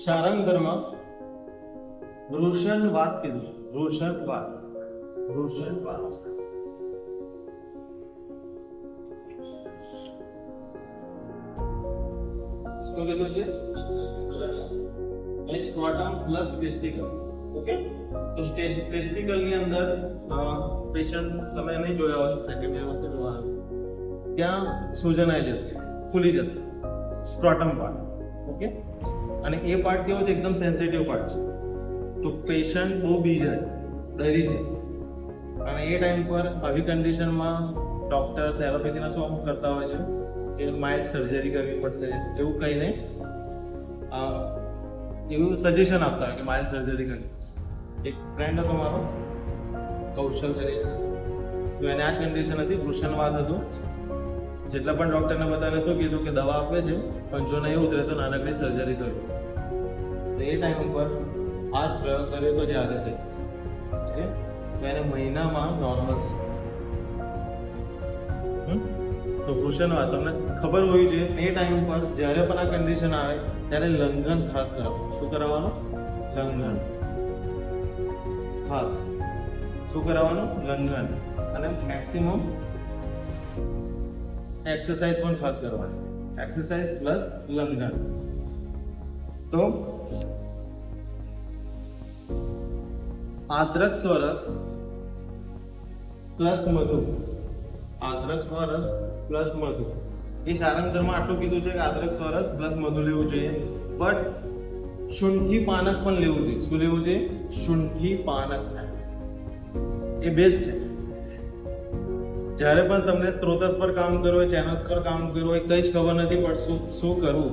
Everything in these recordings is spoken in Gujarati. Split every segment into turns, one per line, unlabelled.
શારંગધરમાં વૃષણવાત કીધું છે. વૃષણવાત શું કીધું છે? Scrotum plus ટેસ્ટિકલ. ઓકે, તો ટેસ્ટિકલ ની અંદર પેશન્ટ તમે નહીં જોયા હોય, સેકન્ડ યર વખતે જોવાનું છે, ત્યાં સૂજન આવી જશે, ફૂલી જશે સ્ક્રોટમ પાર્ટ. ઓકે, અને એ પાર્ટ કેવો છે? એકદમ સેન્સિટિવ પાર્ટ છે. તો પેશન્ટ બહુ બી જાય, ડરી જાય, અને એ ટાઈમ પર આવી કન્ડિશનમાં ડોક્ટર્સ એલોપેથીના શું અમુક કરતા હોય છે કે માઇલ્ડ સર્જરી કરવી પડશે એવું કહીને એવું સજેશન આપતા હોય કે માઇલ્ડ સર્જરી કરવી પડશે. એક ફ્રેન્ડ હતો મારો, કૌશલ કરીને, તો એને આ જ કન્ડિશન હતી, વૃષણવાત હતું. જેટલા પણ ડોક્ટરને બધાને શું કીધું કે દવા આપે છે, પણ જો નહીં ઉતરે તો નાનકડી સર્જરી કરવી પડશે. તો એ ટાઈમ ઉપર આ જ પ્રયોગ કર્યો તો જે આજે થઈશ. ઓકે, તો એને મહિનામાં નોર્મલ. તો વૃષણવાત તમને ખબર હોવી જોઈએ. એ ટાઈમ પર જ્યારે પણ આ કન્ડિશન આવે ત્યારે લંઘન ખાસ કરાવવાનું. શું કરાવવાનું? લંઘન ખાસ. શું કરાવવાનું? લંઘન. અને મેક્સિમમ એક્સરસાઇઝ પણ ખાસ કરવાની. એક્સરસાઇઝ પ્લસ લંઘન. તો આદ્રક્ષ સ્વરસ પ્લસ મધુ. આદ્રક્ષ સ્વરસ પ્લસ મધુ. એ શારંગધરમાં આટલું કીધું છે કે આદ્રક્ષ સ્વરસ પ્લસ મધુ લેવું જોઈએ, બટ શુંઠી પાનક પણ લેવું જોઈએ. શું લેવું જોઈએ? શુંઠી પાનક. એ બેસ્ટ છે. જ્યારે પણ તમને સ્ત્રોતસ પર કામ કરવું હોય, ચેનલ્સ પર કામ કરવું હોય, કંઈ જ ખબર નથી પડતું શું કરવું,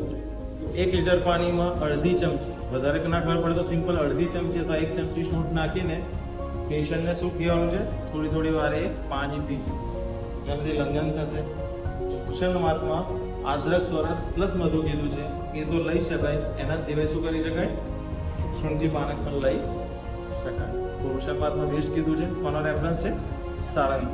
1 લીટર પાણીમાં અડધી ચમચી, વધારે ના ખબર પડે તો સિમ્પલ અડધી ચમચી અથવા 1 ચમચી સૂંઠ નાખીને પેશન્ટને શું કહેવાનું છે? થોડી વારે પાણી પી. એનાથી લંઘન થશે. વૃષણવાતમાં આદ્રક્ષ સ્વરસ પ્લસ મધુ કીધું છે, એ તો લઈ શકાય. એના સિવાય શું કરી શકાય? શુંઠી પાનક પણ લઈ શકાય. તો વૃષણવાતમાં બેસ્ટ કીધું છે. કોનો રેફરન્સ છે? સારંગ.